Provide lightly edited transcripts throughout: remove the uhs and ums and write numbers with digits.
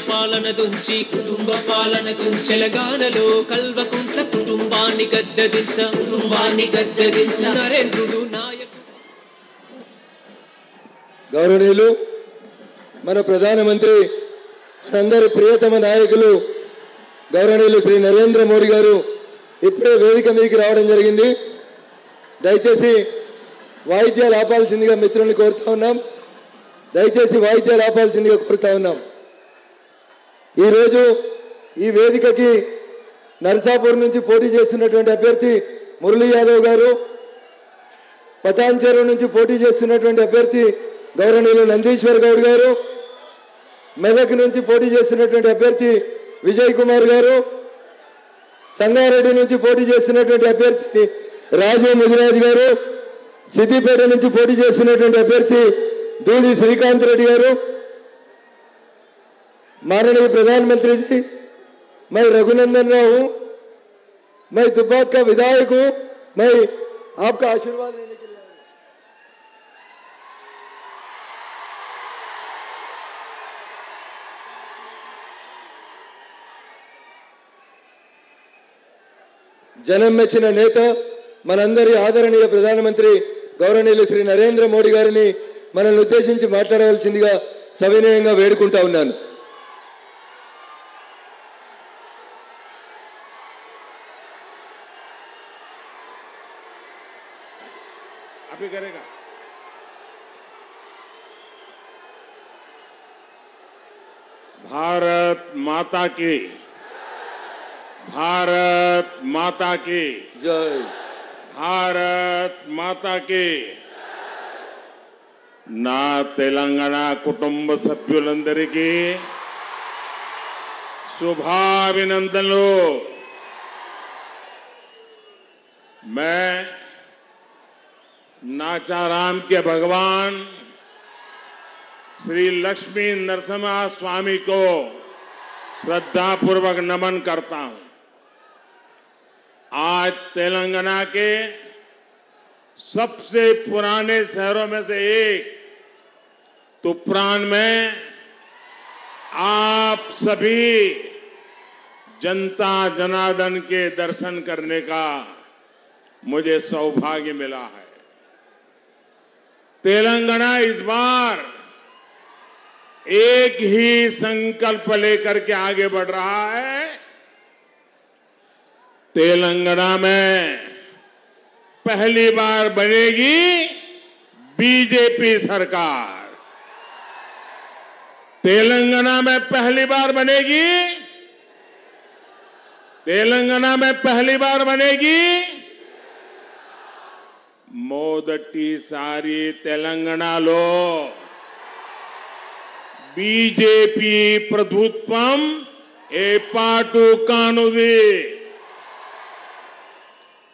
పాలన దుంచి కుటుంబ పాలన దుంచి తెలంగాణలో కల్వకుంట్ల కుటుంబాన్ని గద్దెదించ నరేంద్రుడు నాయకుడు. గౌరవనీయులు మన ప్రధానమంత్రి అందరి ప్రియతమ నాయకులు గౌరవనీయులు శ్రీ నరేంద్ర మోడీ గారు ఇప్పుడే వేదిక మీదకి రావడం జరిగింది. దయచేసి వాయిద్యాలు ఆపాల్సిందిగా మిత్రుల్ని కోరుతా ఉన్నాం. దయచేసి వాయిద్యాలు ఆపాల్సిందిగా కోరుతా ఉన్నాం. ఈరోజు ఈ వేదికకి నర్సాపూర్ నుంచి పోటీ చేస్తున్నటువంటి అభ్యర్థి మురళీ యాదవ్ గారు, పటాన్ చెరువు నుంచి పోటీ చేస్తున్నటువంటి అభ్యర్థి గౌరవనీయులు నందీశ్వర్ గౌడ్ గారు, మెదక్ నుంచి పోటీ చేస్తున్నటువంటి అభ్యర్థి విజయ్ కుమార్ గారు, సంగారెడ్డి నుంచి పోటీ చేస్తున్నటువంటి అభ్యర్థి రాజు ముదిరాజ్ గారు, సిద్దిపేట నుంచి పోటీ చేస్తున్నటువంటి అభ్యర్థి దూది శ్రీకాంత్ రెడ్డి గారు, माननीय प्रधानमंत्री जी मैं रघुनंदन राव हूं, मैं दुब्बाक का विधायक हूं, मैं आपका आशीर्वाद लेने के लिए आया हूं. జనం మెచ్చిన నేత మనందరి ఆదరణీయ ప్రధానమంత్రి గౌరవనీయులు శ్రీ నరేంద్ర మోడీ గారిని మనల్ని ఉద్దేశించి మాట్లాడవలసిందిగా సవినయంగా వేడుకుంటా ఉన్నాను. अभी करेगा। भारत माता की जय. भारत माता की నా తెలంగాణ కుటుంబ సభ్యులందరికీ శుభాభినందనలు. मैं नाचाराम के भगवान श्री लक्ष्मी नरसिम्हा स्वामी को श्रद्धापूर्वक नमन करता हूं. आज तेलंगाना के सबसे पुराने शहरों में से एक तुप्रान में आप सभी जनता जनार्दन के दर्शन करने का मुझे सौभाग्य मिला है. तेलंगाना इस बार एक ही संकल्प लेकर के आगे बढ़ रहा है. तेलंगाना में पहली बार बनेगी बीजेपी सरकार. तेलंगाना में पहली बार बनेगी మొదటిసారి తెలంగాణలో బీజేపీ ప్రభుత్వం ఏర్పాటు కానుంది.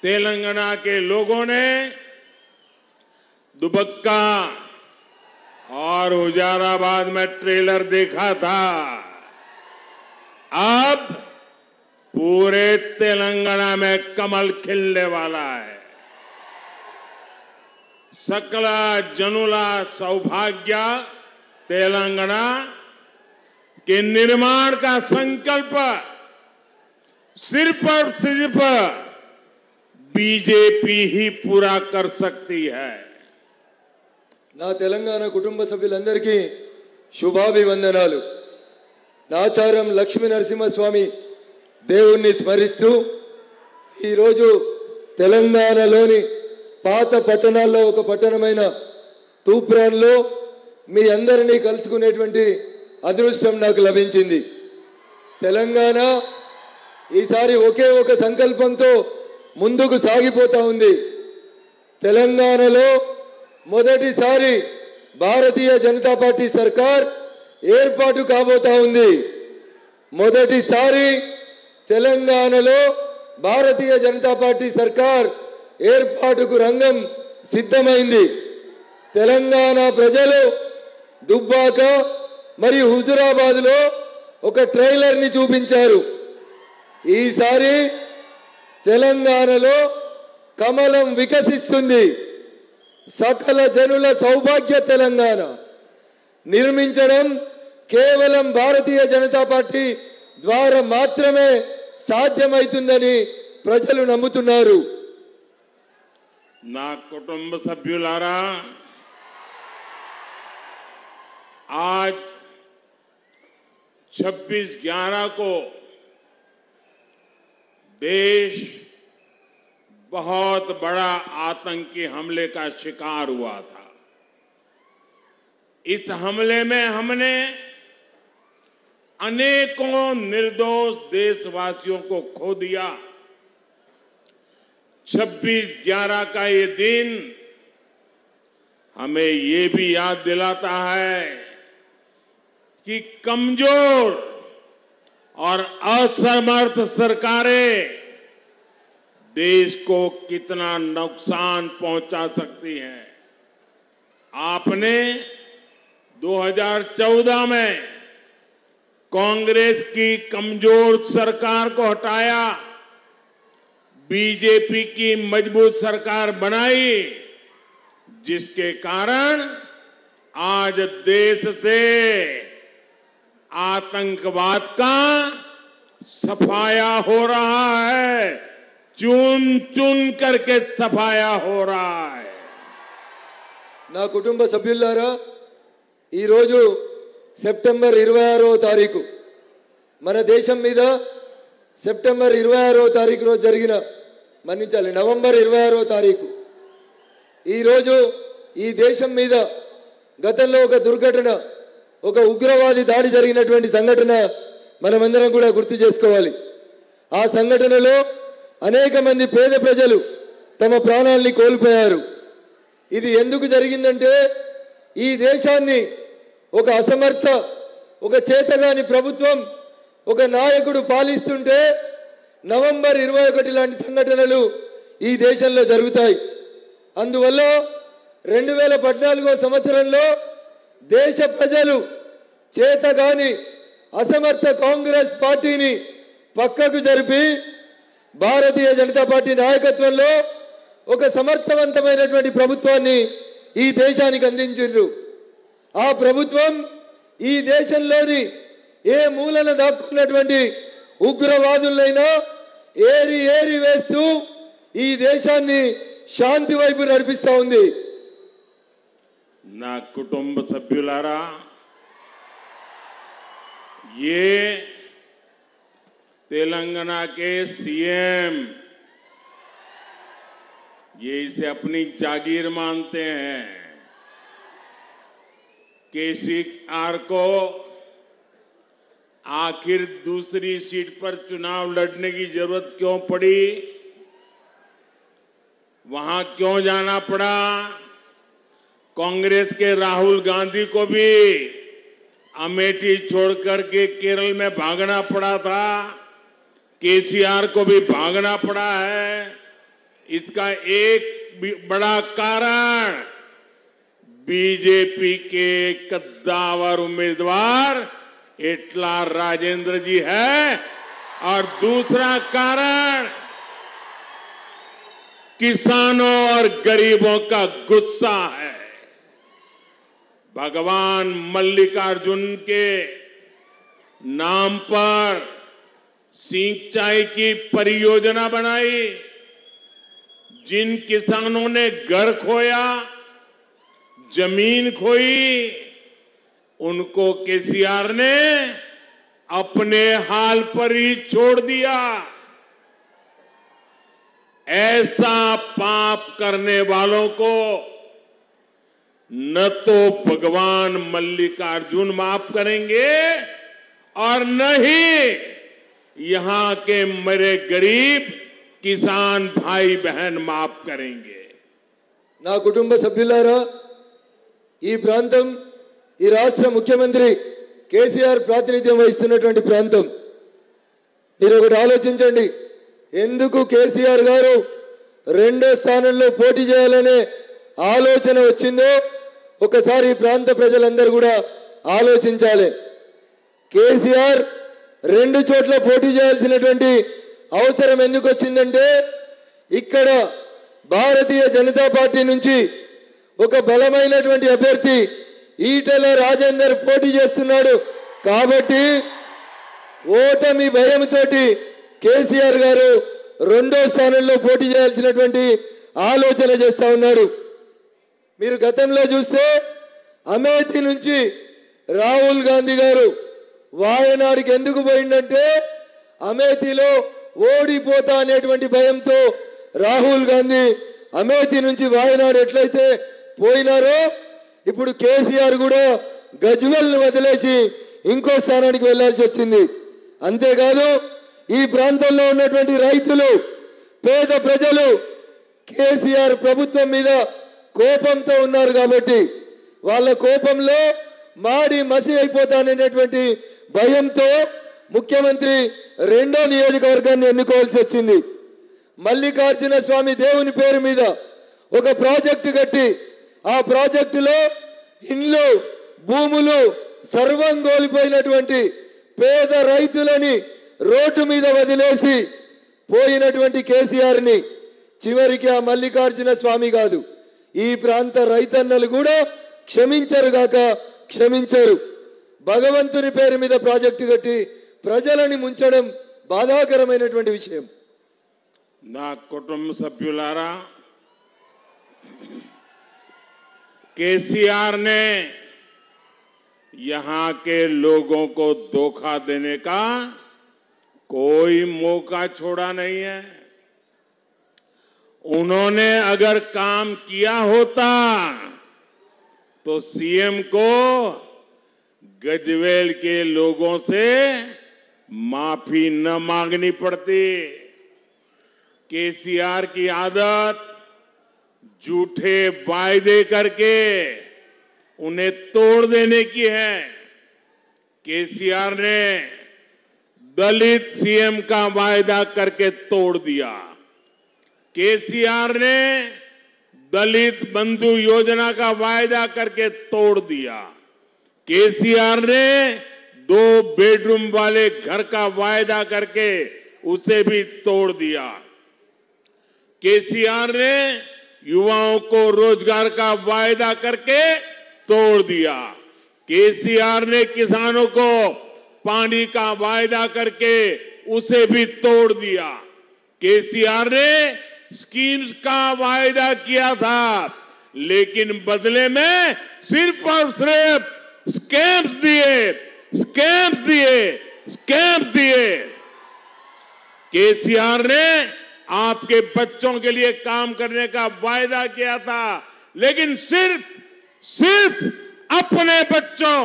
तेलंगाना के लोगों ने दुबक्का और हुजाराबाद में ट्रेलर देखा था. अब पूरे तेलंगाना में कमल खिलने वाला है. सकल जनुला सौभाग्य तेलंगाना के निर्माण का संकल्प सिर्फ और सिर्फ बीजेपी ही पूरा कर सकती है. నా తెలంగాణ కుటుంబ సభ్యులందరికీ శుభాభివందనాలు. నాచారం లక్ష్మీ నరసింహస్వామి దేవుణ్ణి స్మరిస్తూ ఈరోజు తెలంగాణలోని పాత పట్టణాల్లో ఒక పట్టణమైన తూప్రాన్లో మీ అందరినీ కలుసుకునేటువంటి అదృష్టం నాకు లభించింది. తెలంగాణ ఈసారి ఒకే ఒక సంకల్పంతో ముందుకు సాగిపోతా ఉంది. తెలంగాణలో మొదటిసారి భారతీయ జనతా పార్టీ సర్కార్ ఏర్పాటు కాబోతా ఉంది. మొదటిసారి తెలంగాణలో భారతీయ జనతా పార్టీ సర్కార్ ఏర్పాటుకు రంగం సిద్ధమైంది. తెలంగాణ ప్రజలు దుబ్బాక మరియు హుజురాబాద్ లో ఒక ట్రైలర్ ని చూపించారు. ఈసారి తెలంగాణలో కమలం వికసిస్తుంది. సకల జనుల సౌభాగ్య తెలంగాణ నిర్మించడం కేవలం భారతీయ జనతా పార్టీ ద్వారా మాత్రమే సాధ్యమవుతుందని ప్రజలు నమ్ముతున్నారు. నా కుటుంబ సభ్యులారా, आज 26/11 को देश बहुत बड़ा आतंकी हमले का शिकार हुआ था. इस हमले में हमने अनेकों निर्दोष देशवासियों को खो दिया. 26/11 का ये दिन हमें ये भी याद दिलाता है कि कमजोर और असमर्थ सरकारें देश को कितना नुकसान पहुंचा सकती हैं. आपने 2014 में कांग्रेस की कमजोर सरकार को हटाया, बीजेपी की मजबूत सरकार बनाई, जिसके कारण आज देश से आतंकवाद का सफाया हो रहा है. चुन चुन करके सफाया हो रहा है. నా కుటుంబ సభ్యులారా, ఈ రోజు సెప్టెంబర్ 26వ తారీఖు మన దేశం మీద సెప్టెంబర్ 26వ తారీఖు రోజు జరిగిన మన్నించాలి నవంబర్ 26వ తారీఖు ఈ రోజు ఈ దేశం మీద గతంలో ఒక దుర్ఘటన, ఒక ఉగ్రవాది దాడి జరిగినటువంటి సంఘటన మనమందరం కూడా గుర్తు చేసుకోవాలి. ఆ సంఘటనలో అనేక మంది పేద ప్రజలు తమ ప్రాణాల్ని కోల్పోయారు. ఇది ఎందుకు జరిగిందంటే ఈ దేశాన్ని ఒక అసమర్థ, ఒక చేతగాని ప్రభుత్వం, ఒక నాయకుడు పాలిస్తుంటే నవంబర్ 21 లాంటి సంఘటనలు ఈ దేశంలో జరుగుతాయి. అందువల్ల 2014వ సంవత్సరంలో దేశ ప్రజలు చేతగాని అసమర్థ కాంగ్రెస్ పార్టీని పక్కకు జరిపి భారతీయ జనతా పార్టీ నాయకత్వంలో ఒక సమర్థవంతమైనటువంటి ప్రభుత్వాన్ని ఈ దేశానికి అందించారు. ఆ ప్రభుత్వం ఈ దేశంలోని ఏ మూలన దాక్కున్నటువంటి ఉగ్రవాదులైనా ఏరి ఏరి వేస్తూ ఈ దేశాన్ని శాంతి వైపు నడిపిస్తా ఉంది. నా కుటుంబ సభ్యులారా, ये तेलंगाना के सीएम ये इसे अपनी जागीर मानते हैं. केसीआर को आखिर दूसरी सीट पर चुनाव लड़ने की जरूरत क्यों पड़ी, वहां क्यों जाना पड़ा? कांग्रेस के राहुल गांधी को भी अमेठी छोड़कर के केरल में भागना पड़ा था, केसीआर को भी भागना पड़ा है. इसका एक बड़ा कारण बीजेपी के कद्दावर उम्मीदवार एटला राजेंद्र जी है, और दूसरा कारण किसानों और गरीबों का गुस्सा है. भगवान मल्लिकार्जुन के नाम पर सिंचाई की परियोजना बनाई. जिन किसानों ने घर खोया, जमीन खोई, उनको केसीआर ने अपने हाल पर ही छोड़ दिया. ऐसा पाप करने वालों को न तो भगवान मल्लिकार्जुन माफ करेंगे और न ही यहां के मेरे गरीब किसान भाई बहन माफ करेंगे. నా కుటుంబ సభ్యులారా, ఈ ప్రాంతం ఈ రాష్ట్ర ముఖ్యమంత్రి కేసీఆర్ ప్రాతినిధ్యం వహిస్తున్నటువంటి ప్రాంతం. మీరు ఒకటి ఆలోచించండి, ఎందుకు కేసీఆర్ గారు రెండో స్థానంలో పోటీ చేయాలనే ఆలోచన వచ్చిందో ఒకసారి ఈ ప్రాంత ప్రజలందరూ కూడా ఆలోచించాలి. కేసీఆర్ రెండు చోట్ల పోటీ చేయాల్సినటువంటి అవసరం ఎందుకు వచ్చిందంటే, ఇక్కడ భారతీయ జనతా పార్టీ నుంచి ఒక బలమైనటువంటి అభ్యర్థి ఈటెల రాజేందర్ పోటీ చేస్తున్నాడు. కాబట్టి ఓటమి భయంతోటి కేసీఆర్ గారు రెండో స్థానంలో పోటీ చేయాల్సినటువంటి ఆలోచన చేస్తా ఉన్నారు. మీరు గతంలో చూస్తే అమేథీ నుంచి రాహుల్ గాంధీ గారు వాయనాడికి ఎందుకు పోయిందంటే అమేథీలో ఓడిపోతా అనేటువంటి భయంతో రాహుల్ గాంధీ అమేథీ నుంచి వాయనాడు ఎట్లయితే పోయినారో ఇప్పుడు కేసీఆర్ కూడా గజ్వెల్ను వదిలేసి ఇంకో స్థానానికి వెళ్లాల్సి వచ్చింది. అంతేకాదు ఈ ప్రాంతంలో ఉన్నటువంటి రైతులు, పేద ప్రజలు కేసీఆర్ ప్రభుత్వం మీద కోపంతో ఉన్నారు. కాబట్టి వాళ్ళ కోపంలో మాడి మసి అయిపోతాననేటువంటి భయంతో ముఖ్యమంత్రి రెండో నియోజకవర్గాన్ని ఎన్నుకోవాల్సి వచ్చింది. మల్లికార్జున స్వామి దేవుని పేరు మీద ఒక ప్రాజెక్టు కట్టి ఆ ప్రాజెక్టులో ఇండ్లు, భూములు సర్వం కోల్పోయినటువంటి పేద రైతులని రోడ్డు మీద వదిలేసి పోయినటువంటి కేసీఆర్ ని చివరికి ఆ మల్లికార్జున స్వామి కాదు, ఈ ప్రాంత రైతన్నలు కూడా క్షమించరుగాక క్షమించరు. భగవంతుని పేరు మీద ప్రాజెక్టు కట్టి ప్రజలని ముంచడం బాధాకరమైనటువంటి విషయం. నా కుటుంబ సభ్యులారా, केसीआर ने यहां के लोगों को धोखा देने का कोई मौका छोड़ा नहीं है. उन्होंने अगर काम किया होता तो सीएम को गजवेल के लोगों से माफी न मांगनी पड़ती. केसीआर की आदत झूठे वायदे करके उन्हें तोड़ देने की है. केसीआर ने दलित सीएम का वायदा करके तोड़ दिया. केसीआर ने दलित बंधु योजना का वायदा करके तोड़ दिया. केसीआर ने 2 बेडरूम वाले घर का वायदा करके उसे भी तोड़ दिया. केसीआर ने युवाओं को रोजगार का वायदा करके तोड़ दिया. केसीआर ने किसानों को पानी का वायदा करके उसे भी तोड़ दिया. केसीआर ने स्कीम्स का वायदा किया था, लेकिन बदले में सिर्फ और सिर्फ स्कैम्स दिए, स्कैम्स दिए, स्कैम्स दिए. केसीआर ने आपके बच्चों के लिए काम करने का वायदा किया था, लेकिन सिर्फ अपने बच्चों,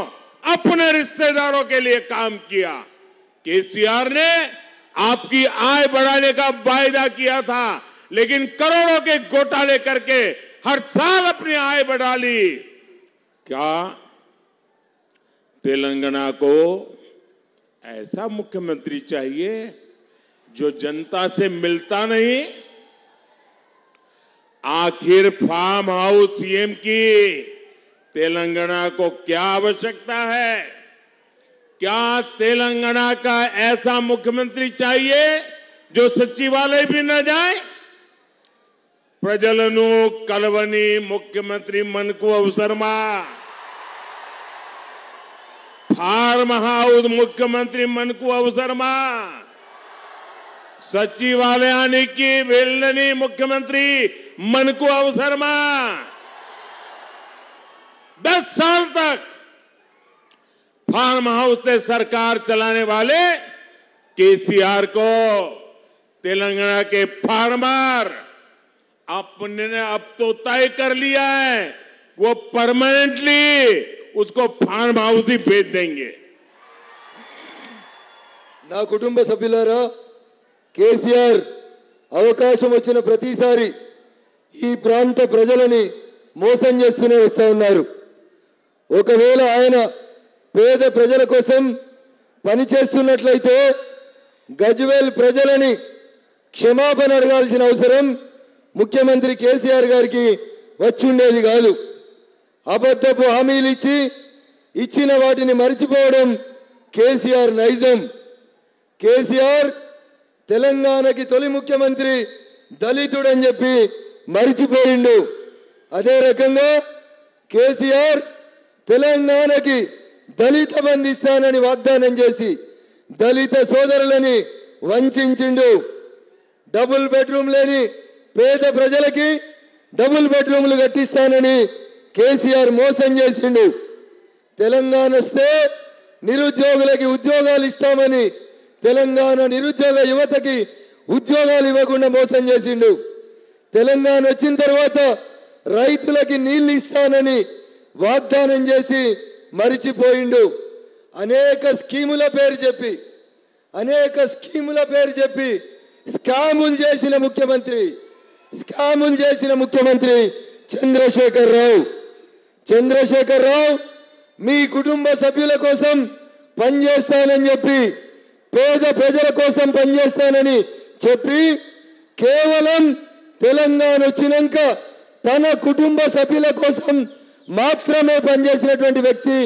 अपने रिश्तेदारों के लिए काम किया. केसीआर ने आपकी आय बढ़ाने का वायदा किया था, लेकिन करोड़ों के घोटाले करके हर साल अपनी आय बढ़ा ली. क्या तेलंगाना को ऐसा मुख्यमंत्री चाहिए जो जनता से मिलता नहीं? आखिर फार्म हाउस सीएम की तेलंगाना को क्या आवश्यकता है? क्या तेलंगाना का ऐसा मुख्यमंत्री चाहिए जो सचिवालय भी न जाए? ప్రజలను కలవని ముఖ్యమంత్రి మనకు అవసరమా? ఫార్మ్ హౌస్ ముఖ్యమంత్రి మనకు అవసరమా? సచివాలయానికి వెళ్ళని ముఖ్యమంత్రి మనకు అవసరమా? 10 साल तक फार्म हाउस से सरकार चलाने वाले केसीआर को तेलंगाना के फार्मर अपने ने अब तो तय कर लिया है, वो परमानेंटली उसको फार्म हाउस ही भेज देंगे. నా కుటుంబ సభ్యులారా, కేసీఆర్ అవకాశం వచ్చిన ప్రతిసారి ఈ ప్రాంత ప్రజలని మోసం చేస్తూనే వస్తా ఉన్నారు. ఒకవేళ ఆయన పేద ప్రజల కోసం పనిచేస్తున్నట్లయితే గజ్వేల్ ప్రజలని క్షమాపణ అడగాల్సిన అవసరం ముఖ్యమంత్రి కేసీఆర్ గారికి వచ్చి ఉండేది కాదు. అబద్ధపు హామీలు ఇచ్చిన వాటిని మరిచిపోవడం కేసీఆర్ నైజం. కేసీఆర్ తెలంగాణకి తొలి ముఖ్యమంత్రి దళితుడని చెప్పి మరిచిపోయిండు. అదే రకంగా కేసీఆర్ తెలంగాణకి దళిత బంధు ఇస్తానని వాగ్దానం చేసి దళిత సోదరులని వంచిండు. డబుల్ బెడ్రూమ్ లేని పేద ప్రజలకి డబుల్ బెడ్రూమ్లు కట్టిస్తానని కేసీఆర్ మోసం చేసిండు. తెలంగాణ వస్తే నిరుద్యోగులకి ఉద్యోగాలు ఇస్తామని తెలంగాణ నిరుద్యోగ యువతకి ఉద్యోగాలు ఇవ్వకుండా మోసం చేసిండు. తెలంగాణ వచ్చిన తర్వాత రైతులకి నీళ్లు ఇస్తానని వాగ్దానం చేసి మరిచిపోయిండు. అనేక స్కీముల పేరు చెప్పి స్కాములు చేసిన ముఖ్యమంత్రి చంద్రశేఖర్ రావు మీ కుటుంబ సభ్యుల కోసం పనిచేస్తానని చెప్పి పేద ప్రజల కోసం పనిచేస్తానని చెప్పి కేవలం తెలంగాణ వచ్చినాక తన కుటుంబ సభ్యుల కోసం మాత్రమే పనిచేసినటువంటి వ్యక్తి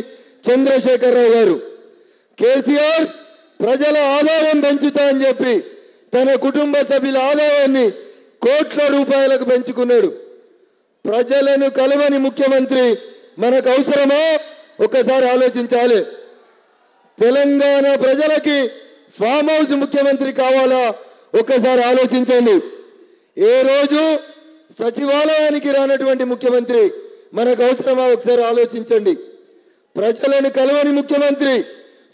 చంద్రశేఖర్ రావు గారు. కేసీఆర్ ప్రజల ఆదాయం పెంచుతా అని చెప్పి తన కుటుంబ సభ్యుల ఆదాయాన్ని కోట్ల రూపాయలకు పెంచుకున్నాడు. ప్రజలను కలవని ముఖ్యమంత్రి మనకు అవసరమా? ఒక్కసారి ఆలోచించాలి. తెలంగాణ ప్రజలకి ఫామ్ హౌస్ ముఖ్యమంత్రి కావాలా? ఒక్కసారి ఆలోచించండి. ఏ రోజు సచివాలయానికి రానటువంటి ముఖ్యమంత్రి మనకు అవసరమా? ఒకసారి ఆలోచించండి. ప్రజలను కలవని ముఖ్యమంత్రి,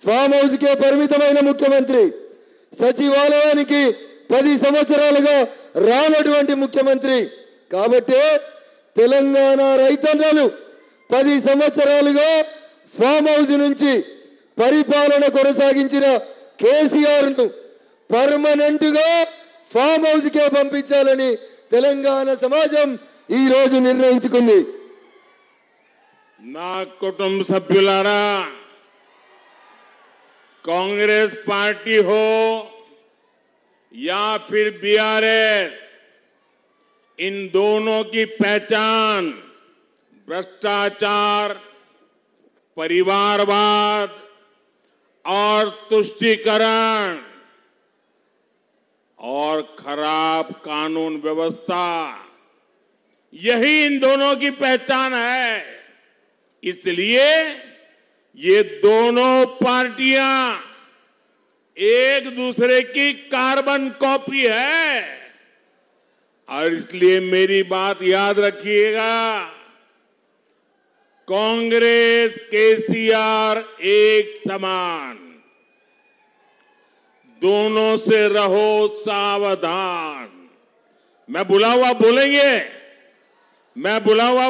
ఫామ్ హౌస్కే పరిమితమైన ముఖ్యమంత్రి, సచివాలయానికి 10 సంవత్సరాలుగా రానటువంటి ముఖ్యమంత్రి. కాబట్టే తెలంగాణ రైతన్నలు 10 సంవత్సరాలుగా ఫామ్ హౌస్ నుంచి పరిపాలన కొనసాగించిన కేసీఆర్ ను పర్మనెంట్ గా ఫామ్ హౌస్ కే పంపించాలని తెలంగాణ సమాజం ఈ రోజు నిర్ణయించుకుంది. నా కుటుంబ సభ్యులారా, कांग्रेस पार्टी हो या फिर बीआरएस, इन दोनों की पहचान भ्रष्टाचार, परिवारवाद और तुष्टीकरण और खराब कानून व्यवस्था, यही इन दोनों की पहचान है. इसलिए ये दोनों पार्टियां एक दूसरे की कार्बन कॉपी है और इसलिए मेरी बात याद रखिएगा. कांग्रेस केसीआर एक समान, दोनों से रहो सावधान. मैं बुला हुआ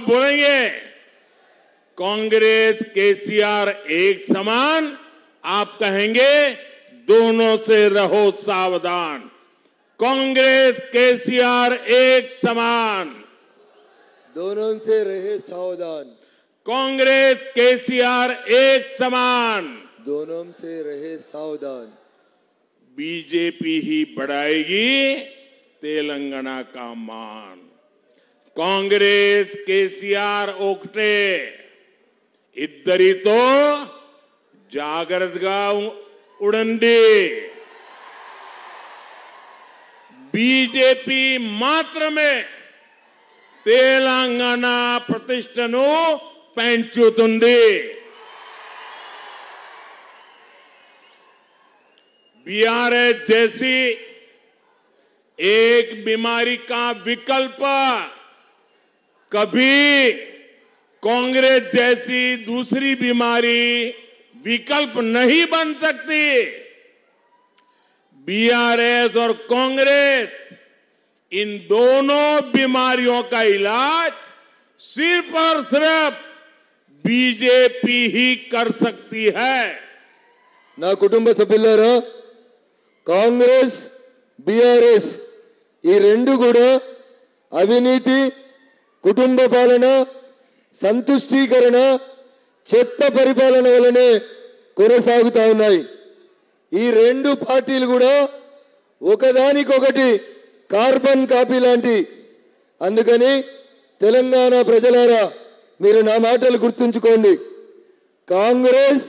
बोलेंगे. कांग्रेस केसीआर एक समान, आप कहेंगे दोनों से रहो सावधान. कांग्रेस केसीआर एक समान, दोनों से रहे सावधान. कांग्रेस केसीआर एक समान, दोनों से रहे सावधान. बीजेपी ही बढ़ाएगी तेलंगाना का मान. कांग्रेस केसीआर ओकटे ఇద్దరితో జాగ్రత్తగా ఉండండి. బీజేపీ మాత్రమే తెలంగాణ ప్రతిష్టను పెంచుతుంది. बीआरएस जैसी एक बीमारी का विकल्प कभी कांग्रेस जैसी दूसरी बीमारी विकल्प नहीं बन सकती. बीआरएस और कांग्रेस इन दोनों बीमारियों का इलाज सिर्फ और सिर्फ बीजेपी ही कर सकती है. నా కుటుంబ సభ్యులారా, కాంగ్రెస్ బీఆర్ఎస్ ఈ రెండు కూడా అవినీతి, కుటుంబ పాలన, సంతుష్టీకరణ, చెత్త పరిపాలన వల్లనే కొనసాగుతా ఉన్నాయి. ఈ రెండు పార్టీలు కూడా ఒకదానికొకటి కార్బన్ కాపీ లాంటి. అందుకని తెలంగాణ ప్రజలారా, మీరు నా మాటలు గుర్తుంచుకోండి. కాంగ్రెస్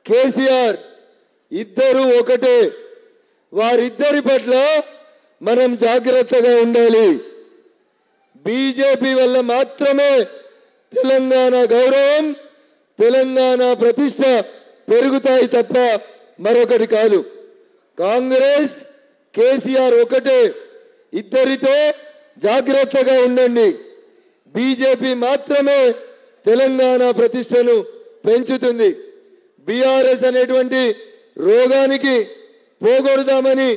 కేసీఆర్ ఇద్దరు ఒకటే. వారిద్దరి పట్ల మనం జాగ్రత్తగా ఉండాలి. బీజేపీ వల్ల మాత్రమే తెలంగాణ గౌరవం, తెలంగాణ ప్రతిష్ట పెరుగుతాయి తప్ప మరొకటి కాదు. కాంగ్రెస్ కేసీఆర్ ఒకటే, ఇద్దరితో జాగ్రత్తగా ఉండండి. బీజేపీ మాత్రమే తెలంగాణ ప్రతిష్టను పెంచుతుంది. బీఆర్ఎస్ అనేటువంటి రోగానికి పోగొడదామని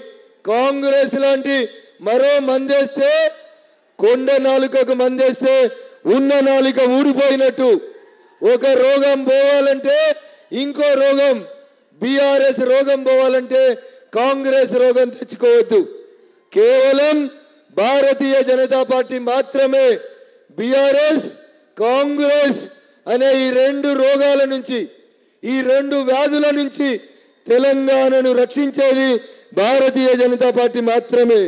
కాంగ్రెస్ లాంటి మరో మందేస్తే, కొండ నాలుకకు మందేస్తే ఉన్న నాలుక ఊడిపోయినట్టు ఒక రోగం పోవాలంటే ఇంకో రోగం, బీఆర్ఎస్ రోగం పోవాలంటే కాంగ్రెస్ రోగం తెచ్చుకోవద్దు. కేవలం భారతీయ జనతా పార్టీ మాత్రమే బీఆర్ఎస్ కాంగ్రెస్ అనే ఈ రెండు రోగాల నుంచి, ఈ రెండు వ్యాధుల నుంచి తెలంగాణను రక్షించేది భారతీయ జనతా పార్టీ మాత్రమే.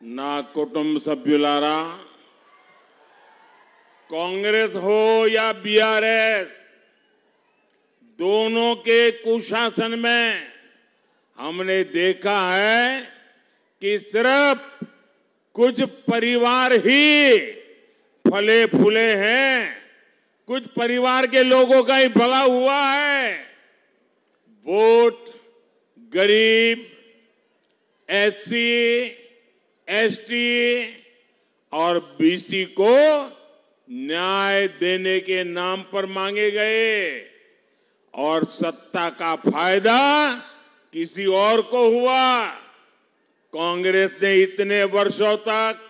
నా కుటుంబ సభ్యులారా, कांग्रेस हो या बीआरएस, दोनों के कुशासन में हमने देखा है कि सिर्फ कुछ परिवार ही फले फूले हैं, कुछ परिवार के लोगों का ही भला हुआ है. वोट गरीब, एससी, एसटी और बीसी को न्याय देने के नाम पर मांगे गए और सत्ता का फायदा किसी और को हुआ. कांग्रेस ने इतने वर्षों तक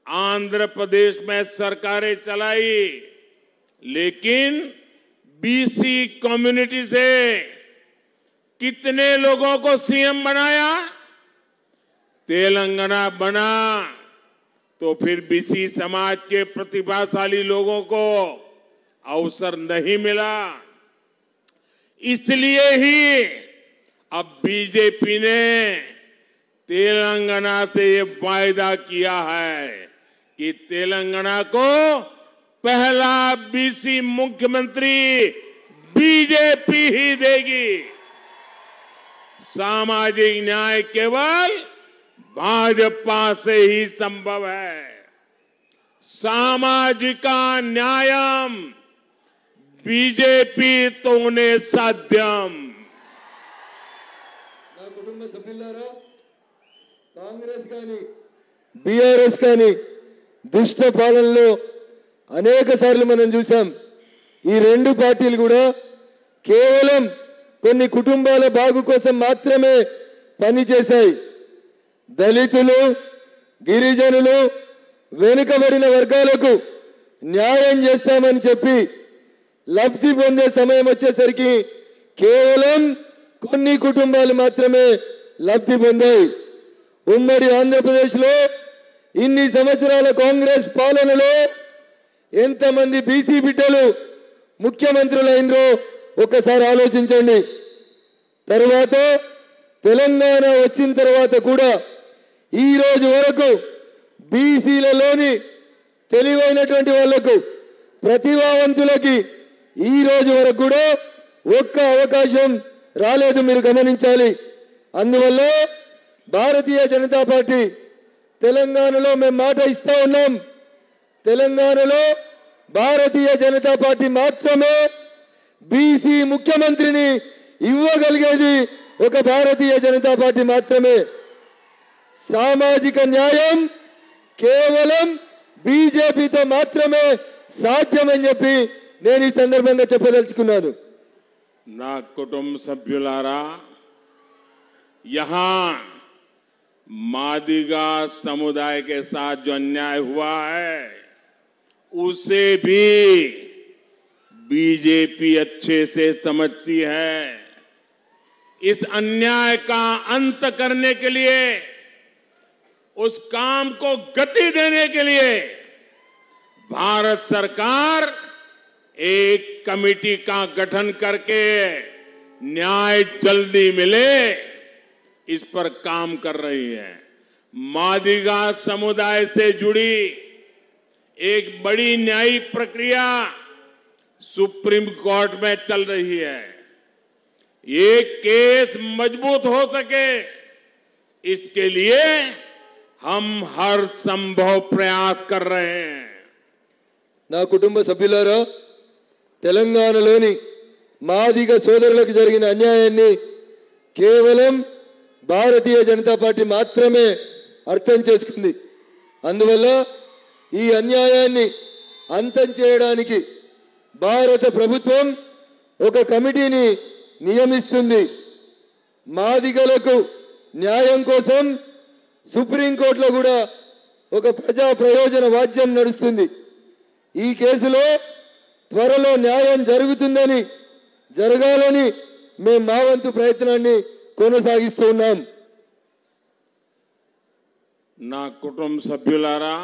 आंध्र प्रदेश में सरकारें चलाई, लेकिन बीसी कम्युनिटी से कितने लोगों को सीएम बनाया? तेलंगाना बना तो फिर बीसी समाज के प्रतिभाशाली लोगों को अवसर नहीं मिला. इसलिए ही अब बीजेपी ने तेलंगाना से ये वायदा किया है कि तेलंगाना को पहला बीसी मुख्यमंत्री बीजेपी ही देगी. सामाजिक न्याय केवल भाजपा से ही संभव है. सामाजिक न्यायम बीजेपी तोने साध्यम. నా కుటుంబ సభ్యులారా, కాంగ్రెస్ కానీ బీఆర్ఎస్ కానీ దుష్ట పాలనలో అనేక సార్లు మనం చూసాం. ఈ రెండు పార్టీలు కూడా కేవలం కొన్ని కుటుంబాల బాగు కోసం మాత్రమే పనిచేశాయి. దళితులు, గిరిజనులు, వెనుకబడిన వర్గాలకు న్యాయం చేస్తామని చెప్పి లబ్ధి పొందే సమయం వచ్చేసరికి కేవలం కొన్ని కుటుంబాలు మాత్రమే లబ్ధి పొందాయి. ఉమ్మడి ఆంధ్రప్రదేశ్లో ఇన్ని సంవత్సరాల కాంగ్రెస్ పాలనలో ఎంతమంది బీసీ బిడ్డలు ముఖ్యమంత్రులైనరో ఒక్కసారి ఆలోచించండి. తర్వాత తెలంగాణ వచ్చిన తర్వాత కూడా ఈ రోజు వరకు బీసీలలోని తెలివైనటువంటి వాళ్లకు, ప్రతిభావంతులకి ఈ రోజు వరకు కూడా ఒక్క అవకాశం రాలేదు. మీరు గమనించాలి. అందువల్ల భారతీయ జనతా పార్టీ తెలంగాణలో మేము మాట ఇస్తా ఉన్నాం. తెలంగాణలో భారతీయ జనతా పార్టీ మాత్రమే బీసీ ముఖ్యమంత్రిని ఇవ్వగలిగేది ఒక భారతీయ జనతా పార్టీ మాత్రమే. సామాజిక న్యాయం కేవలం బీజేపీతో మాత్రమే సాధ్యమని చెప్పి నేను ఈ సందర్భంగా చెప్పదలుచుకున్నాను. నా కుటుంబ సభ్యులారా, यहां मादिगा समुदाय के साथ जो अन्याय हुआ है उसे भी बीजेपी अच्छे से समझती है. इस अन्याय का अंत करने के लिए, उस काम को गति देने के लिए भारत सरकार एक कमेटी का गठन करके न्याय जल्दी मिले इस पर काम कर रही है. मादिगा समुदाय से जुड़ी एक बड़ी न्यायिक प्रक्रिया सुप्रीम कोर्ट में चल रही है. ये केस मजबूत हो सके इसके लिए हम हर संभव प्रयास कर रहे हैं. నా కుటుంబ సభ్యులారా, తెలంగాణలోని మాదిగ సోదరులకు జరిగిన అన్యాయాన్ని కేవలం భారతీయ జనతా పార్టీ మాత్రమే అర్థం చేసుకుంది. అందువల్ల ఈ అన్యాయాన్ని అంతం చేయడానికి భారత ప్రభుత్వం ఒక కమిటీని నియమిస్తుంది. మాదిగలకు న్యాయం కోసం సుప్రీంకోర్టులో కూడా ఒక ప్రజా ప్రయోజన వాద్యం నడుస్తుంది. ఈ కేసులో త్వరలో న్యాయం జరగాలని మేము మా వంతు ప్రయత్నాన్ని కొనసాగిస్తూ ఉన్నాం. నా కుటుంబ సభ్యులారా,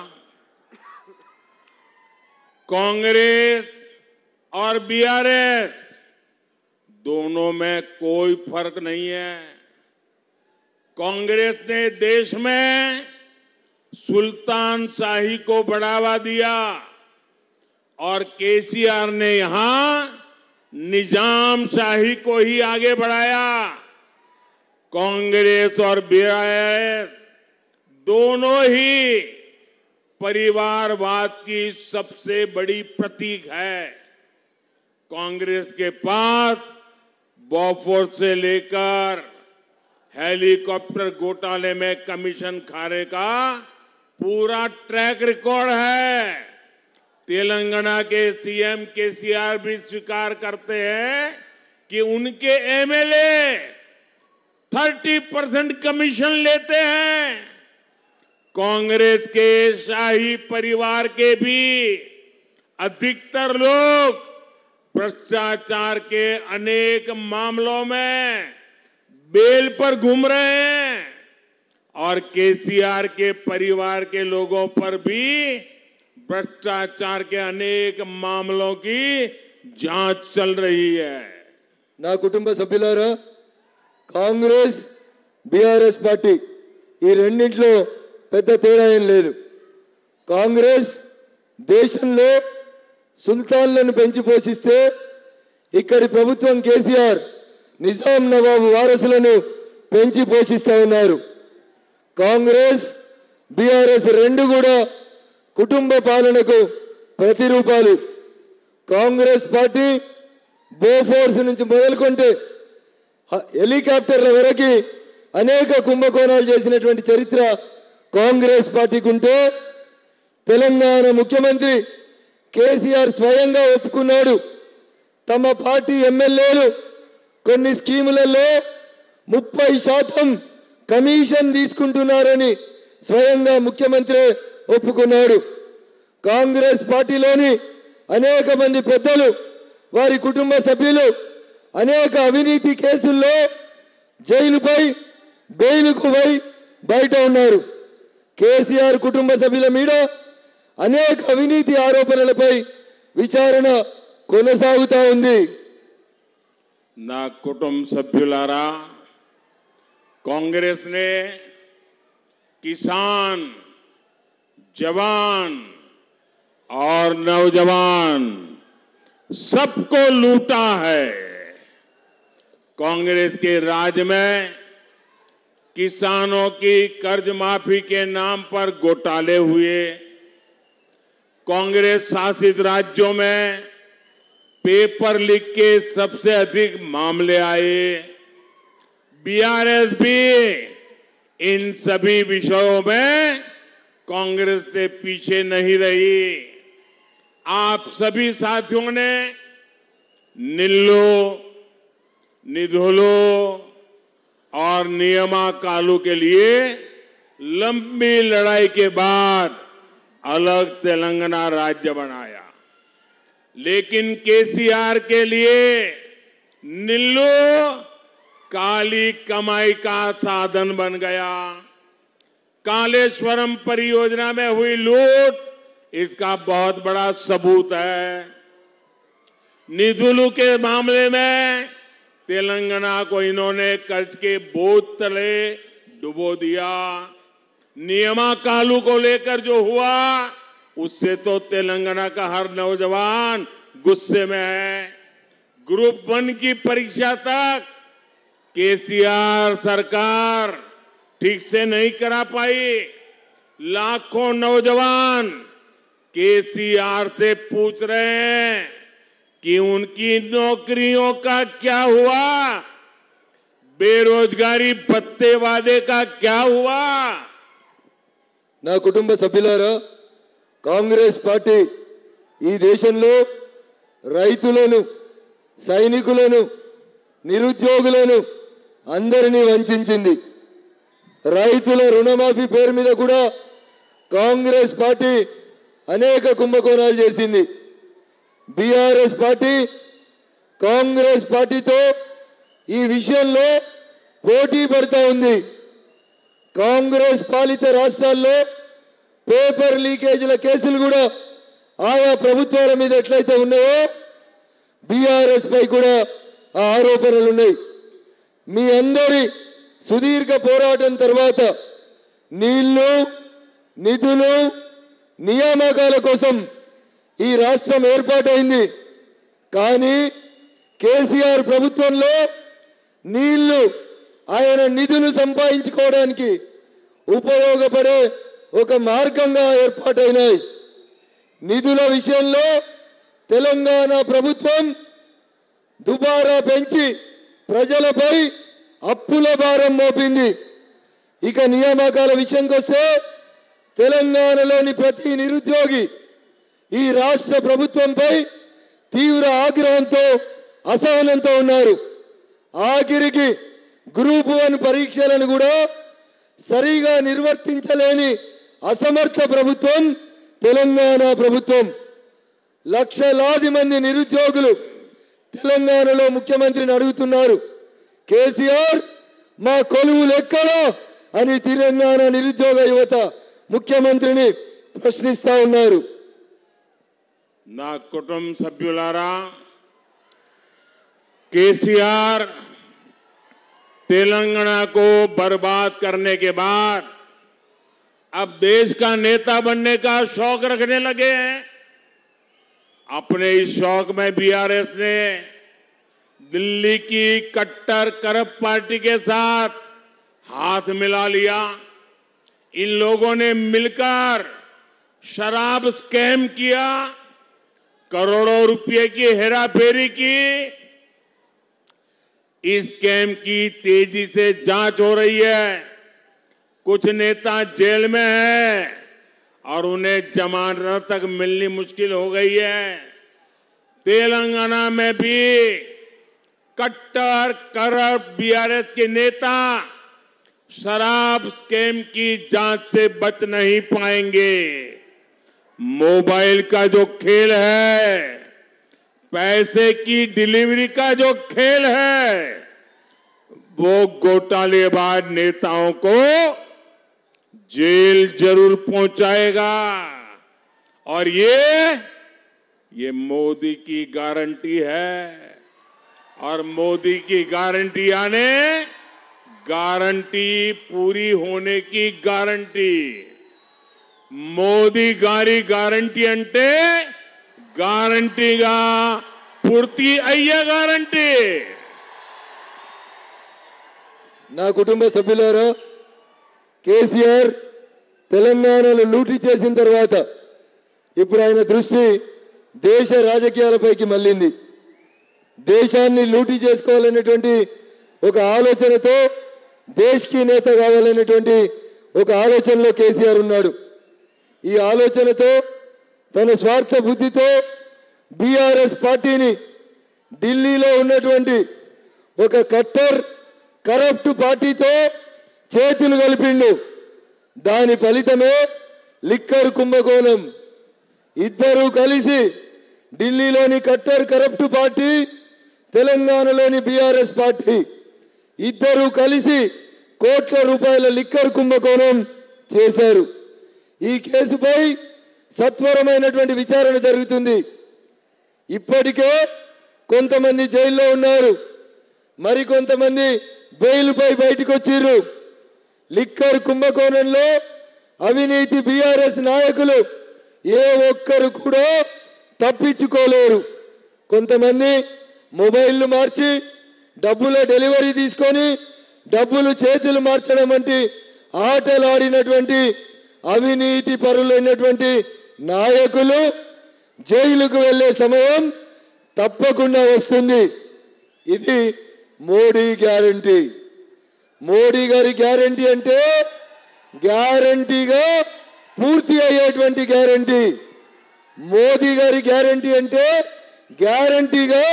कांग्रेस और बीआरएस दोनों में कोई फर्क नहीं है। कांग्रेस ने देश में सुल्तान शाही को बढ़ावा दिया और केसीआर ने यहां निजाम शाही को ही आगे बढ़ाया। कांग्रेस और बीआरएस दोनों ही परिवारवाद की सबसे बड़ी प्रतीक है। कांग्रेस के पास बॉफोर्स से लेकर हेलीकॉप्टर घोटाले में कमीशन खाने का पूरा ट्रैक रिकॉर्ड है। तेलंगाना के सीएम केसीआर भी स्वीकार करते हैं कि उनके एमएलए 30% कमीशन लेते हैं। कांग्रेस के शाही परिवार के भी अधिकतर लोग भ्रष्टाचार के अनेक मामलों में बेल पर घूम रहे हैं और केसीआर के परिवार के लोगों पर भी भ्रष्टाचार के अनेक मामलों की जांच चल रही है। నా కుటుంబ సభ్యులారా, కాంగ్రెస్ బీఆర్ఎస్ పార్టీ ఈ రెండింటిలో పెద్ద తేడా ఏం లేదు. కాంగ్రెస్ దేశంలో సుల్తాన్లను పెంచి పోషిస్తే ఇక్కడి ప్రభుత్వం కేసీఆర్ నిజాం నవాబు వారసులను పెంచి పోషిస్తా ఉన్నారు. కాంగ్రెస్ బీఆర్ఎస్ రెండు కూడా కుటుంబ పాలనకు ప్రతిరూపాలు. కాంగ్రెస్ పార్టీ బోఫోర్స్ నుంచి మొదలుకొంటే హెలికాప్టర్ల వరకు అనేక కుంభకోణాలు చేసినటువంటి చరిత్ర కాంగ్రెస్ పార్టీకి ఉంటే, తెలంగాణ ముఖ్యమంత్రి కేసీఆర్ స్వయంగా ఒప్పుకున్నాడు. తమ పార్టీ ఎమ్మెల్యేలు కొన్ని స్కీములలో 30% కమిషన్ తీసుకుంటున్నారని స్వయంగా ముఖ్యమంత్రి ఒప్పుకున్నాడు. కాంగ్రెస్ పార్టీలోని అనేక మంది పెద్దలు, వారి కుటుంబ సభ్యులు అనేక అవినీతి కేసుల్లో జైలుపై బెయిలుకు పోయి బయట ఉన్నారు. కేసీఆర్ కుటుంబ సభ్యుల మీద అనేక అవినీతి ఆరోపణలపై విచారణ కొనసాగుతా ఉంది. నా కుటుంబ సభ్యులారా, कांग्रेस ने किसान, जवान और नौजवान सबको लूटा है। कांग्रेस के राज में किसानों की कर्ज माफी के नाम पर घोटाले हुए। कांग्रेस शासित राज्यों में पेपर लीक के सबसे अधिक मामले आए। बीआरएस भी इन सभी विषयों में कांग्रेस से पीछे नहीं रही। आप सभी साथियों ने निल्लो, निधोलो और नियमा कालू के लिए लंबी लड़ाई के बाद अलग तेलंगाना राज्य बनाया, लेकिन केसीआर के लिए निल्लो काली कमाई का साधन बन गया। कालेश्वरम परियोजना में हुई लूट इसका बहुत बड़ा सबूत है। निधुलू के मामले में तेलंगाना को इन्होंने कर्ज के बोझ तले डुबो दिया। नियमा कालू को लेकर जो हुआ उससे तो तेलंगाना का हर नौजवान गुस्से में है। ग्रुप 1 की परीक्षा तक केसीआर सरकार ठीक से नहीं करा पाई। लाखों नौजवान केसीआर से पूछ रहे हैं कि उनकी नौकरियों का क्या हुआ, बेरोजगारी भत्ते वादे का क्या हुआ। నా కుటుంబ సభ్యులారా, కాంగ్రెస్ పార్టీ ఈ దేశంలో రైతులను, సైనికులను, నిరుద్యోగులను అందరినీ వంచింది. రైతుల రుణమాఫీ పేరు మీద కూడా కాంగ్రెస్ పార్టీ అనేక కుంభకోణాలు చేసింది. బీఆర్ఎస్ పార్టీ కాంగ్రెస్ పార్టీతో ఈ విషయంలో పోటీ పడుతూ ఉంది. కాంగ్రెస్ పాలిత రాష్ట్రాల్లో పేపర్ లీకేజీల కేసులు కూడా ఆయా ప్రభుత్వాల మీద ఎట్లయితే ఉన్నాయో బీఆర్ఎస్ పై కూడా ఆ ఆరోపణలు ఉన్నాయి. మీ అందరి సుదీర్ఘ పోరాటం తర్వాత నీళ్లు, నిధులు, నియామకాల కోసం ఈ రాష్ట్రం ఏర్పాటైంది. కానీ కేసీఆర్ ప్రభుత్వంలో నీళ్లు, ఆయన నిధులు సంపాదించుకోవడానికి ఉపయోగపడే ఒక మార్గంగా ఏర్పాటైనాయి. నిధుల విషయంలో తెలంగాణ ప్రభుత్వం దుబారా పెంచి ప్రజలపై అప్పుల భారం మోపింది. ఇక నియామకాల విషయంకొస్తే తెలంగాణలోని ప్రతి నిరుద్యోగి ఈ రాష్ట్ర ప్రభుత్వంపై తీవ్ర ఆగ్రహంతో, అసహనంతో ఉన్నారు. ఆఖరికి గ్రూప్ 1 పరీక్షలను కూడా సరిగా నిర్వర్తించలేని అసమర్థ ప్రభుత్వం తెలంగాణ ప్రభుత్వం. లక్షలాది మంది నిరుద్యోగులు తెలంగాణలో ముఖ్యమంత్రిని అడుగుతున్నారు, కేసీఆర్ మా కొలువులు ఎక్కడా అని తెలంగాణ నిరుద్యోగ యువత ముఖ్యమంత్రిని ప్రశ్నిస్తా ఉన్నారు. నా కుటుంబ సభ్యులారా, केसीआर तेलंगाना को बर्बाद करने के बाद अब देश का नेता बनने का शौक रखने लगे हैं। अपने इस शौक में बीआरएस ने दिल्ली की कट्टर करप्ट पार्टी के साथ हाथ मिला लिया। इन लोगों ने मिलकर शराब स्कैम किया, करोड़ों रुपए की हेराफेरी की। इस स्कैम की तेजी से जांच हो रही है। कुछ नेता जेल में हैं और उन्हें जमानत तक मिलनी मुश्किल हो गई है। तेलंगाना में भी कट्टर करप्ट बीआरएस के नेता शराब स्कैम की जांच से बच नहीं पाएंगे। मोबाइल का जो खेल है, पैसे की डिलीवरी का जो खेल है, वो घोटालेबाज नेताओं को जेल जरूर पहुंचाएगा। और ये मोदी की गारंटी है। और मोदी की गारंटी यानी गारंटी पूरी होने की गारंटी। మోదీ గారి గ్యారంటీ అంటే గ్యారంటీగా పూర్తి అయ్యే గ్యారంటీ. నా కుటుంబ సభ్యులారా, కేసీఆర్ తెలంగాణలో లూటీ చేసిన తర్వాత ఇప్పుడు ఆయన దృష్టి దేశ రాజకీయాలపైకి మళ్ళింది. దేశాన్ని లూటీ చేసుకోవాలనేటువంటి ఒక ఆలోచనతో, దేశ్కి నేత కావాలనేటువంటి ఒక ఆలోచనలో కేసీఆర్ ఉన్నాడు. ఈ ఆలోచనతో, తన స్వార్థ బుద్ధితో బీఆర్ఎస్ పార్టీని ఢిల్లీలో ఉన్నటువంటి ఒక కట్టర్ కరప్ట్ పార్టీతో చేతులు కలిపిండు. దాని ఫలితమే లిక్కర్ కుంభకోణం. ఇద్దరూ కలిసి ఢిల్లీలోని కట్టర్ కరప్ట్ పార్టీ, తెలంగాణలోని బీఆర్ఎస్ పార్టీ ఇద్దరూ కలిసి కోట్ల రూపాయల లిక్కర్ కుంభకోణం చేశారు. ఈ కేసుపై సత్వరమైనటువంటి విచారణ జరుగుతుంది. ఇప్పటికే కొంతమంది జైల్లో ఉన్నారు, మరికొంతమంది బెయిల్పై బయటకు వచ్చిర్రు. లిక్కర్ కుంభకోణంలో అవినీతి బీఆర్ఎస్ నాయకులు ఏ ఒక్కరు కూడా తప్పించుకోలేరు. కొంతమంది మొబైల్లు మార్చి డబ్బుల డెలివరీ తీసుకొని డబ్బులు చేతులు మార్చడం వంటి ఆటలాడినటువంటి అవినీతి పరులైనటువంటి నాయకులు జైలుకు వెళ్లే సమయం తప్పకుండా వస్తుంది. ఇది మోడీ గ్యారంటీ. మోడీ గారి గ్యారంటీ అంటే గ్యారంటీగా పూర్తి అయ్యేటువంటి గ్యారంటీ. మోదీ గారి గ్యారంటీ అంటే గ్యారంటీగా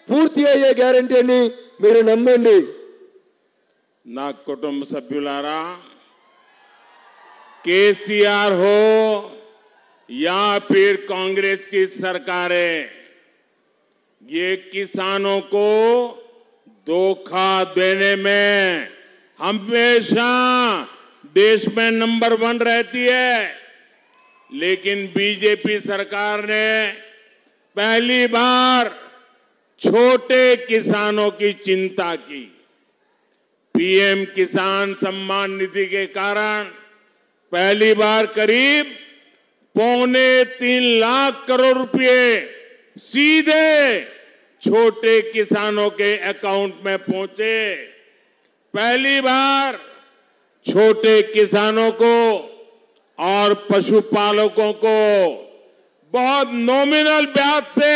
పూర్తి అయ్యే గ్యారంటీ అని మీరు నమ్మండి. నా కుటుంబ సభ్యులారా, केसीआर हो या फिर कांग्रेस की सरकारें, ये किसानों को धोखा देने में हमेशा देश में नंबर 1 रहती है. लेकिन बीजेपी सरकार ने पहली बार छोटे किसानों की चिंता की. पीएम किसान सम्मान निधि के कारण पहली बार करीब 2.25 लाख करोड़ रुपए सीधे छोटे किसानों के अकाउंट में पहुंचे. पहली बार छोटे किसानों को और पशुपालकों को बहुत नॉमिनल ब्याज से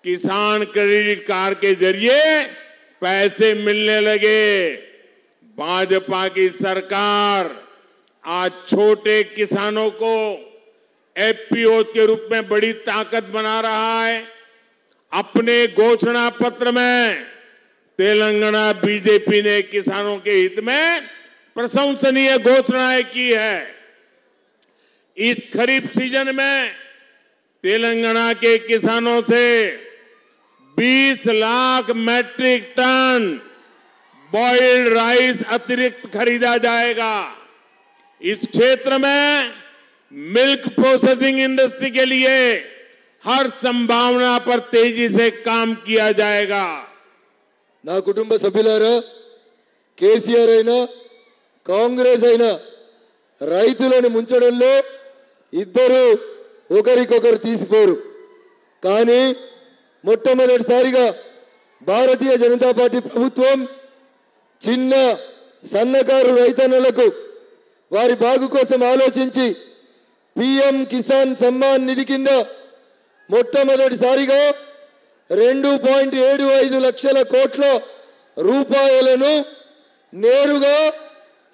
किसान क्रेडिट कार्ड के जरिए पैसे मिलने लगे. भाजपा की सरकार आज छोटे किसानों को एफपीओ के रूप में बड़ी ताकत बना रहा है. अपने घोषणा पत्र में तेलंगाना बीजेपी ने किसानों के हित में प्रशंसनीय घोषणाएं की है. इस खरीफ सीजन में तेलंगाना के किसानों से 20 lakh metric ton boiled rice अतिरिक्त खरीदा जाएगा. इस क्षेत्र में मिल्क प्रोसेसिंग इंडस्ट्री के लिए हर संभावना पर तेजी से काम किया जाएगा. నా కుటుంబ సభ్యులారా, కేసీఆర్ అయినా కాంగ్రెస్ అయినా రైతులను ముంచడంలో ఇద్దరు ఒకరికొకరు తీసిపోరు. కానీ మొట్టమొదటిసారిగా భారతీయ జనతా పార్టీ ప్రభుత్వం చిన్న సన్నకారు రైతన్నలకు వారి బాగు కోసం ఆలోచించి పీఎం కిసాన్ సమ్మాన్ నిధి కింద మొట్టమొదటిసారిగా 2.75 లక్షల కోట్ల రూపాయలను నేరుగా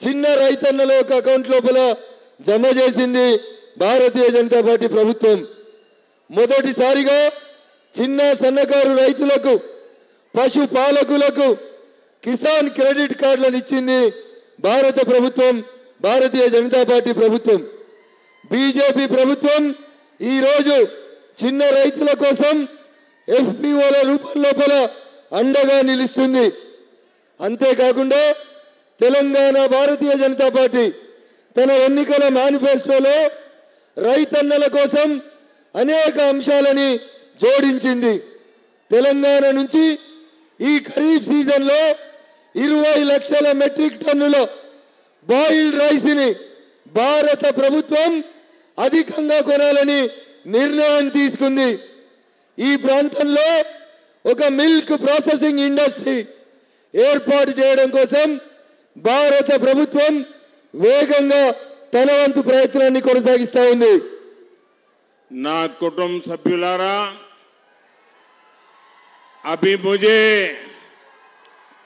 చిన్న రైతన్నల యొక్క అకౌంట్ లోపల జమ చేసింది భారతీయ జనతా పార్టీ ప్రభుత్వం. మొదటిసారిగా చిన్న సన్నకారు రైతులకు, పశుపాలకులకు కిసాన్ క్రెడిట్ కార్డులను ఇచ్చింది భారత ప్రభుత్వం, భారతీయ జనతా పార్టీ ప్రభుత్వం. బీజేపీ ప్రభుత్వం ఈ రోజు చిన్న రైతుల కోసం ఎఫ్పీఓల రూపం లోపల అండగా నిలుస్తుంది. అంతేకాకుండా తెలంగాణ భారతీయ జనతా పార్టీ తన ఎన్నికల మేనిఫెస్టోలో రైతన్నల కోసం అనేక అంశాలని జోడించింది. తెలంగాణ నుంచి ఈ ఖరీఫ్ సీజన్లో 20 లక్షల మెట్రిక్ టన్నుల బాయిల్డ్ రైస్ ని భారత ప్రభుత్వం అధికంగా కొనాలని నిర్ణయం తీసుకుంది. ఈ ప్రాంతంలో ఒక మిల్క్ ప్రాసెసింగ్ ఇండస్ట్రీ ఏర్పాటు చేయడం కోసం భారత ప్రభుత్వం వేగంగా తన వంతు ప్రయత్నాన్ని కొనసాగిస్తా ఉంది. నా కుటుంబ సభ్యులారా, अभी मुझे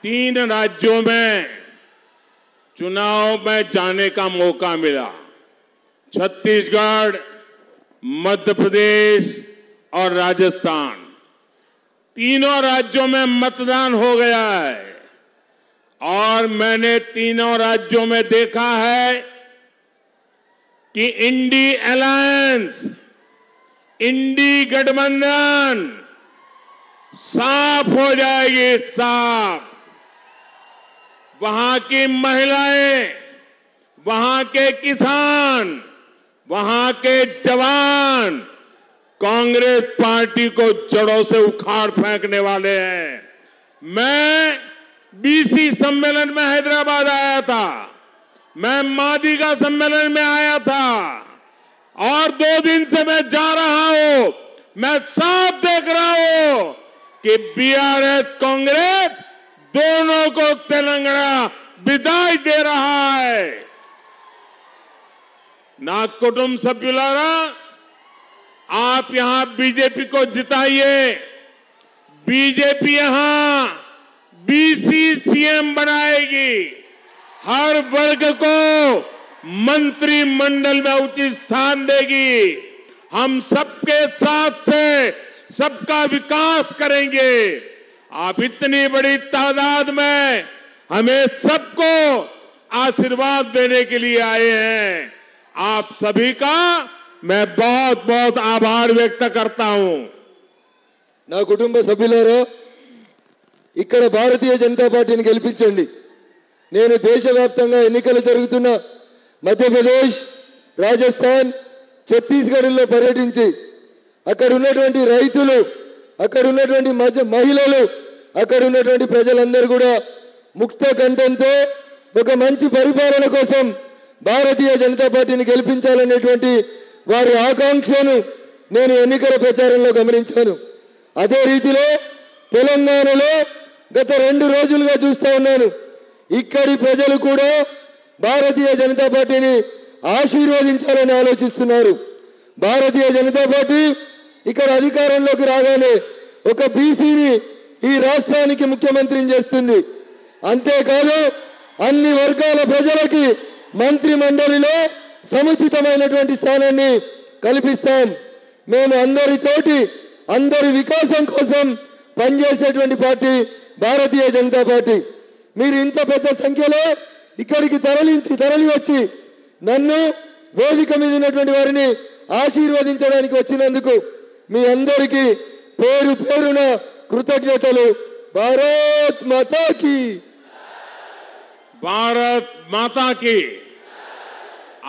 3 राज्यों में चुनाव में जाने का मौका मिला. छत्तीसगढ़, मध्य प्रदेश और राजस्थान. तीनों राज्यों में मतदान हो गया है और मैंने तीनों राज्यों में देखा है कि इंडी अलायंस, इंडी गठबंधन साफ हो जाएगी. साफ. वहां की महिलाएं, वहां के किसान, वहां के जवान कांग्रेस पार्टी को जड़ों से उखाड़ फेंकने वाले हैं. मैं बीसी सम्मेलन में हैदराबाद आया था, मैं मादिगा सम्मेलन में आया था और 2 दिन से मैं जा रहा हूं. मैं साफ देख रहा हूं कि बीआरएस कांग्रेस दोनों को तेलंगाना विदाई दे रहा है. నా కుటుంబ సభ్యులారా, आप यहां बीजेपी को जिताइए। बीजेपी यहां बीसी सीएम बनाएगी। हर वर्ग को मंत्रिमंडल में उचित स्थान देगी। हम सबके साथ से सबका विकास करेंगे। आप इतनी बड़ी तादाद में हमें सबको आशीर्वाद देने के लिए आए हैं। आप सभी का मैं बहुत बहुत आभार व्यक्त करता हूं। నా కుటుంబ సభ్యులారా, ఇక్కడ భారతీయ జనతా పార్టీని గెలిపించండి. నేను దేశవ్యాప్తంగా ఎన్నికలు జరుగుతున్న మధ్యప్రదేశ్, రాజస్థాన్, ఛత్తీస్గఢ్లో పర్యటించి అక్కడ ఉన్నటువంటి రైతులు, అక్కడ ఉన్నటువంటి మహిళలు, అక్కడ ఉన్నటువంటి ప్రజలందరూ కూడా ముక్త కంఠంతో ఒక మంచి పరిపాలన కోసం భారతీయ జనతా పార్టీని గెలిపించాలనేటువంటి వారి ఆకాంక్షను నేను ఎన్నికల ప్రచారంలో గమనించాను. అదే రీతిలో తెలంగాణలో గత 2 రోజులుగా చూస్తా ఉన్నాను. ఇక్కడి ప్రజలు కూడా భారతీయ జనతా పార్టీని ఆశీర్వదించాలని ఆలోచిస్తున్నారు. భారతీయ జనతా పార్టీ ఇక్కడ అధికారంలోకి రాగానే ఒక బీసీని ఈ రాష్ట్రానికి ముఖ్యమంత్రిని చేస్తుంది. అంతేకాదు అన్ని వర్గాల ప్రజలకి మంత్రి మండలిలో సముచితమైనటువంటి స్థానాన్ని కల్పిస్తాం. మేము అందరితోటి అందరి వికాసం కోసం పనిచేసేటువంటి పార్టీ భారతీయ జనతా పార్టీ. మీరు ఇంత పెద్ద సంఖ్యలో ఇక్కడికి తరలి వచ్చి నన్ను వేదిక మీద ఉన్నటువంటి వారిని ఆశీర్వదించడానికి వచ్చినందుకు మీ అందరికీ పేరు పేరున కృతజ్ఞతలు. భారత్ మాతా కీ, भारत माता की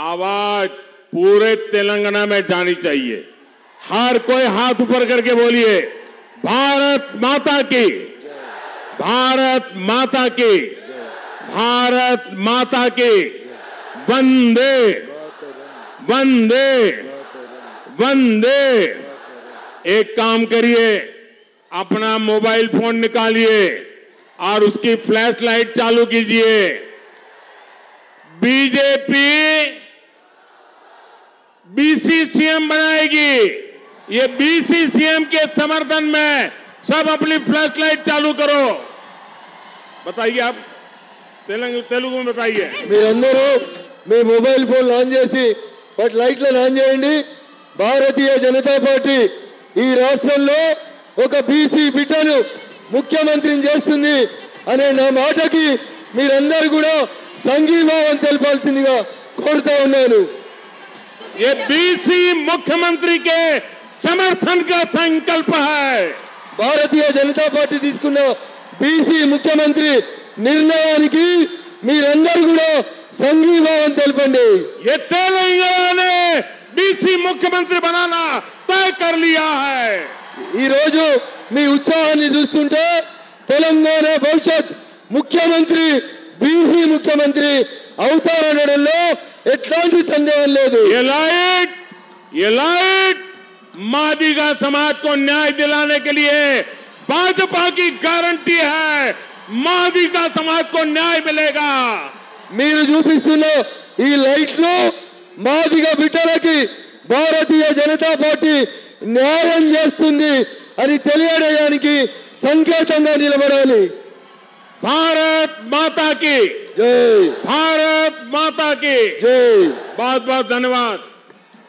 आवाज पूरे तेलंगाना में जानी चाहिए। हर कोई हाथ ऊपर करके बोलिए, भारत माता की, भारत माता की, भारत माता की। वंदे वंदे वंदे। एक काम करिए, अपना मोबाइल फोन निकालिए और उसकी फ्लैश लाइट चालू कीजिए। बीजेपी बीसी सीएम बनाएगी। ये बीसी सीएम के समर्थन में सब अपनी फ्लैश लाइट चालू करो। बताइए, आप तेलुगु में बताइए। మీరందరూ మీ మొబైల్ ఫోన్ ఆన్ చేసి వాటి లైట్లను ఆన్ చేయండి. భారతీయ జనతా పార్టీ ఈ రాష్ట్రంలో ఒక బీసీ బిడ్డను ముఖ్యమంత్రిని చేస్తుంది అనే నా మాటకి మీరందరూ కూడా సంఘీభావం తెలపాల్సిందిగా కోరుతా ఉన్నాను. ये बीसी मुख्यमंत्री के समर्थन का संकल्प है। భారతీయ జనతా పార్టీ తీసుకున్న బీసీ ముఖ్యమంత్రి నిర్ణయానికి మీరందరూ కూడా సంఘీభావం తెలపండి. ये तेलंगाना ने बीसी मुख्यमंत्री बनाना तय कर लिया है। ఈ రోజు మీ ఉత్సాహాన్ని చూస్తుంటే తెలంగాణ భవిష్యత్ ముఖ్యమంత్రి బీసీ ముఖ్యమంత్రి అవుతారనడంలో ఎట్లాంటి సందేహం లేదు. ये लाइट मादिगा समाज को न्याय दिलाने के लिए भाजपा की गारंटी है। मादिगा समाज को न्याय मिलेगा। మీరు చూపిస్తున్న ఈ లైట్లు మాదిగ బిడ్డలకి భారతీయ జనతా పార్టీ న్యాయం చేస్తుంది అని తెలియడానికి సంకేతంగా నిలబడాలి. भारत माता की జై, भारत माता की జై. बहुत बहुत धन्यवाद।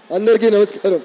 అందరికీ నమస్కారం.